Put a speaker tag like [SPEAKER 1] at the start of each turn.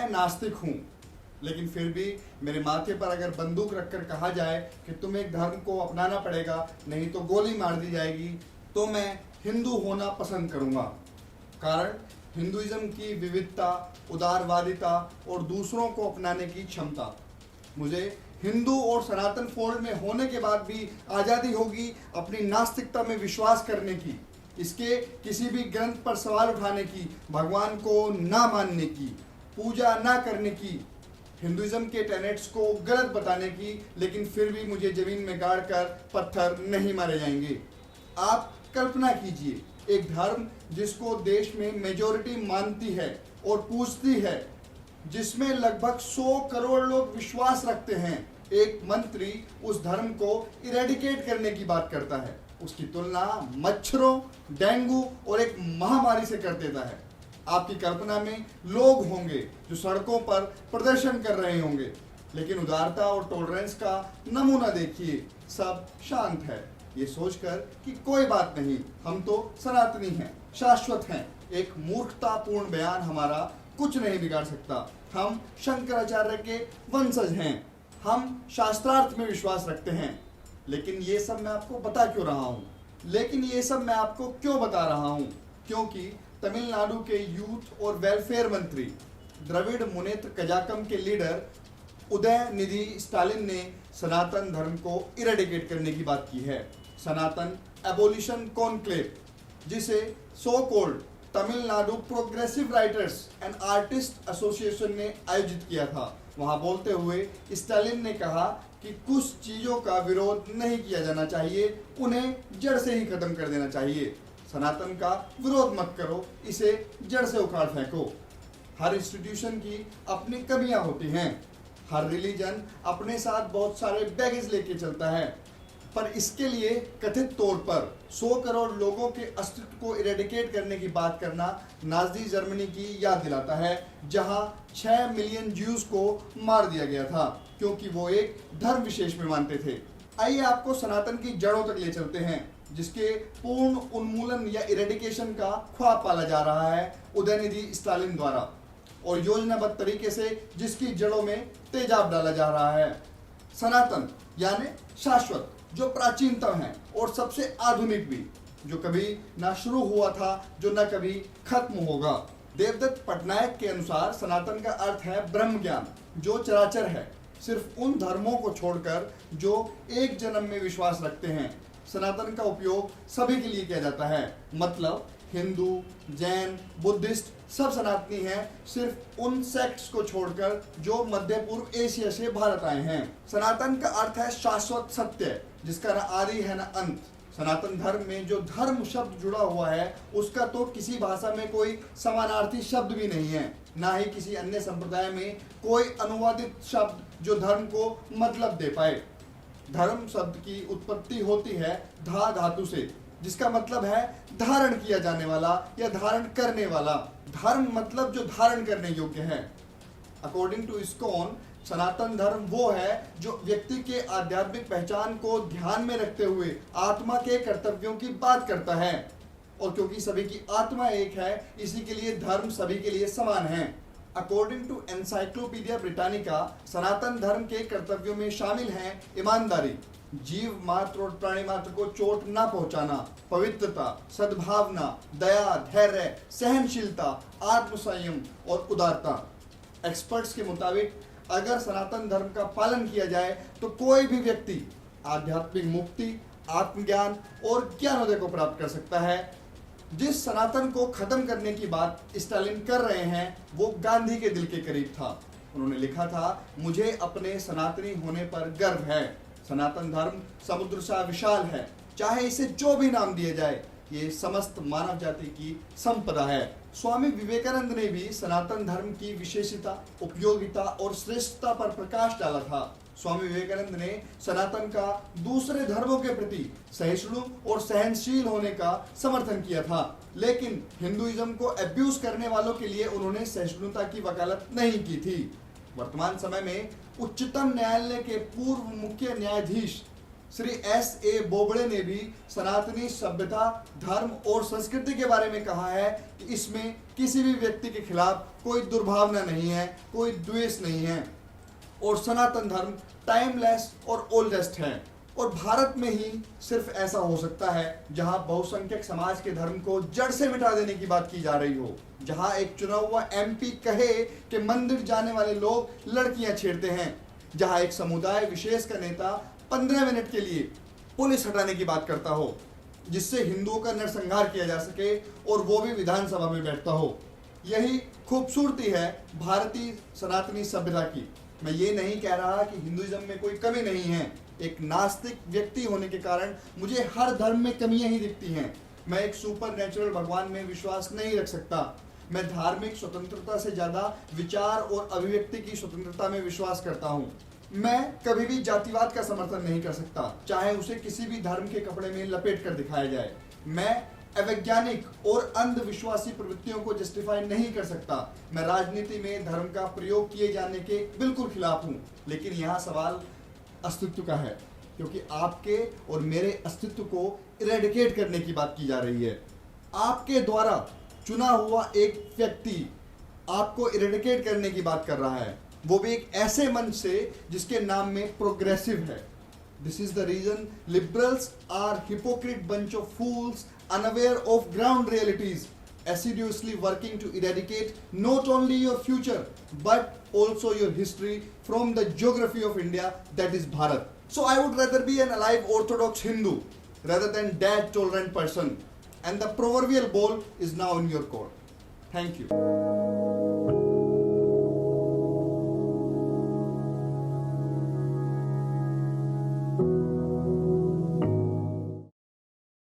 [SPEAKER 1] मैं नास्तिक हूँ, लेकिन फिर भी मेरे माथे पर अगर बंदूक रखकर कहा जाए कि तुम एक धर्म को अपनाना पड़ेगा, नहीं तो गोली मार दी जाएगी, तो मैं हिंदू होना पसंद करूँगा। कारण हिंदुइज्म की विविधता, उदारवादिता और दूसरों को अपनाने की क्षमता। मुझे हिंदू और सनातन फोल्ड में होने के बाद भी आज़ादी होगी अपनी नास्तिकता में विश्वास करने की, इसके किसी भी ग्रंथ पर सवाल उठाने की, भगवान को ना मानने की, पूजा ना करने की, हिंदुइज्म के टेनेट्स को गलत बताने की, लेकिन फिर भी मुझे जमीन में गाड़ कर पत्थर नहीं मारे जाएंगे। आप कल्पना कीजिए, एक धर्म जिसको देश में मेजॉरिटी मानती है और पूजती है, जिसमें लगभग 100 करोड़ लोग विश्वास रखते हैं, एक मंत्री उस धर्म को इरेडिकेट करने की बात करता है, उसकी तुलना मच्छरों, डेंगू और एक महामारी से कर देता है। आपकी कल्पना में लोग होंगे जो सड़कों पर प्रदर्शन कर रहे होंगे, लेकिन उदारता और टॉलरेंस का नमूना देखिए, सब शांत है, ये सोचकर कि कोई बात नहीं, हम तो सनातनी हैं, शाश्वत हैं। एक मूर्खतापूर्ण बयान हमारा कुछ नहीं बिगाड़ सकता। हम शंकराचार्य के वंशज हैं, हम शास्त्रार्थ में विश्वास रखते हैं। लेकिन ये सब मैं आपको बता क्यों रहा हूँ? क्योंकि तमिलनाडु के यूथ और वेलफेयर मंत्री द्रविड़ मुनेत्र कजाकम के लीडर उदयनिधि स्टालिन ने सनातन धर्म को इरेडिकेट करने की बात की है। सनातन एबोलिशन कॉन्क्लेव, जिसे so called Tamil Nadu progressive writers and artist association ने आयोजित किया था, वहां बोलते हुए स्टालिन ने कहा कि कुछ चीजों का विरोध नहीं किया जाना चाहिए, उन्हें जड़ से ही खत्म कर देना चाहिए। सनातन का विरोध मत करो, इसे जड़ से उखाड़ फेंको। हर इंस्टीट्यूशन की अपनी कमियां होती हैं, हर रिलीजन अपने साथ बहुत सारे बैगेज लेके चलता है, पर इसके लिए कथित तौर पर 100 करोड़ लोगों के अस्तित्व को इरेडिकेट करने की बात करना नाज़ी जर्मनी की याद दिलाता है, जहां 6 मिलियन ज्यूज को मार दिया गया था क्योंकि वो एक धर्म विशेष में मानते थे। आइए आपको सनातन की जड़ों तक ले चलते हैं, जिसके पूर्ण उन्मूलन या इरेडिकेशन का ख्वाब पाला जा रहा है उदयनिधि स्टालिन द्वारा, और योजनाबद्ध तरीके से जिसकी जड़ों में तेजाब डाला जा रहा है। सनातन यानी शाश्वत, जो प्राचीनतम है और सबसे आधुनिक भी, जो कभी ना शुरू हुआ था, जो न कभी खत्म होगा। देवदत्त पटनायक के अनुसार सनातन का अर्थ है ब्रह्म ज्ञान, जो चराचर है, सिर्फ उन धर्मों को छोड़कर जो एक जन्म में विश्वास रखते हैं। सनातन का उपयोग सभी के लिए किया जाता है, मतलब हिंदू, जैन, बुद्धिस्ट सब सनातनी हैं, सिर्फ उन सेक्ट्स को छोड़कर जो मध्य पूर्व एशिया से भारत आए हैं। सनातन का अर्थ है शाश्वत सत्य, जिसका न आदि है न अंत। सनातन धर्म में जो धर्म शब्द जुड़ा हुआ है, उसका तो किसी भाषा में कोई समानार्थी शब्द भी नहीं है, ना ही किसी अन्य संप्रदाय में कोई अनुवादित शब्द जो धर्म को मतलब दे पाए। धर्म शब्द की उत्पत्ति होती है धा धातु से, जिसका मतलब है धारण किया जाने वाला या धारण करने वाला। धर्म मतलब जो धारण करने योग्य है। अकॉर्डिंग टू इस्कॉन, सनातन धर्म वो है जो व्यक्ति के आध्यात्मिक पहचान को ध्यान में रखते हुए आत्मा के कर्तव्यों की बात करता है, और क्योंकि सभी की आत्मा एक है, इसी के लिए धर्म सभी के लिए समान है। अकॉर्डिंग टू एनसाइक्लोपीडिया ब्रिटानिका, सनातन धर्म के कर्तव्यों में शामिल हैं ईमानदारी, जीव मात्र और प्राणी मात्र को चोट न पहुंचाना, पवित्रता, सद्भावना, दया, धैर्य, सहनशीलता, आत्मसंयम और उदारता। एक्सपर्ट्स के मुताबिक अगर सनातन धर्म का पालन किया जाए तो कोई भी व्यक्ति आध्यात्मिक मुक्ति, आत्मज्ञान और ज्ञानोदय को प्राप्त कर सकता है। जिस सनातन को खत्म करने की बात स्टालिन कर रहे हैं, वो गांधी के दिल के करीब था। उन्होंने लिखा था, मुझे अपने सनातनी होने पर गर्व है। सनातन धर्म समुद्र सा विशाल है, चाहे इसे जो भी नाम दिया जाए, ये समस्त मानव जाति की संपदा है। स्वामी विवेकानंद ने भी सनातन धर्म की विशेषता, उपयोगिता और श्रेष्ठता पर प्रकाश डाला था। स्वामी विवेकानंद ने सनातन का दूसरे धर्मों के प्रति सहिष्णु और सहनशील होने का समर्थन किया था, लेकिन हिंदुइज्म को अब्यूज करने वालों के लिए उन्होंने सहिष्णुता की वकालत नहीं की थी। वर्तमान समय में उच्चतम न्यायालय के पूर्व मुख्य न्यायाधीश श्री S.A. बोबड़े ने भी सनातनी सभ्यता, धर्म और संस्कृति के बारे में कहा है कि इसमें किसी भी व्यक्ति के खिलाफ कोई दुर्भावना नहीं है, कोई द्वेष नहीं है और सनातन धर्म टाइमलेस और ओल्डेस्ट है। और भारत में ही सिर्फ ऐसा हो सकता है जहां बहुसंख्यक समाज के धर्म को जड़ से मिटा देने की बात की जा रही हो, जहां एक चुना हुआ MP कहे कि मंदिर जाने वाले लोग लड़कियां छेड़ते हैं, जहां एक समुदाय विशेष का नेता 15 मिनट के लिए पुलिस हटाने की बात करता हो जिससे हिंदुओं का नरसंहार किया जा सके और वो भी विधानसभा में बैठता हो। यही खूबसूरती है भारतीय सनातनी सभ्यता की। मैं ये नहीं कह रहा कि हिंदुइज्म में कोई कमी नहीं है। एक नास्तिक व्यक्ति होने के कारण मुझे हर धर्म में कमियां ही दिखती हैं। मैं एक सुपर नेचुरल भगवान में विश्वास नहीं रख सकता। मैं धार्मिक स्वतंत्रता से ज़्यादा विचार और अभिव्यक्ति की स्वतंत्रता में विश्वास करता हूँ। मैं कभी भी जातिवाद का समर्थन नहीं कर सकता, चाहे उसे किसी भी धर्म के कपड़े में लपेट कर दिखाया जाए। मैं अवैज्ञानिक और अंधविश्वासी प्रवृत्तियों को जस्टिफाई नहीं कर सकता। मैं राजनीति में धर्म का प्रयोग किए जाने के बिल्कुल खिलाफ हूँ, लेकिन यहाँ सवाल अस्तित्व का है, क्योंकि आपके और मेरे अस्तित्व को इरेडिकेट करने की बात की जा रही है। आपके द्वारा चुना हुआ एक व्यक्ति आपको इरेडिकेट करने की बात कर रहा है, वो भी एक ऐसे मंच से जिसके नाम में प्रोग्रेसिव है। This is the reason liberals are hypocrite bunch of fools unaware of ground realities, assiduously working to eradicate not only your future but also your history from the geography of India, that is Bharat. So I would rather be an alive Orthodox Hindu rather than dead tolerant person, and the proverbial ball is now in your court. Thank you.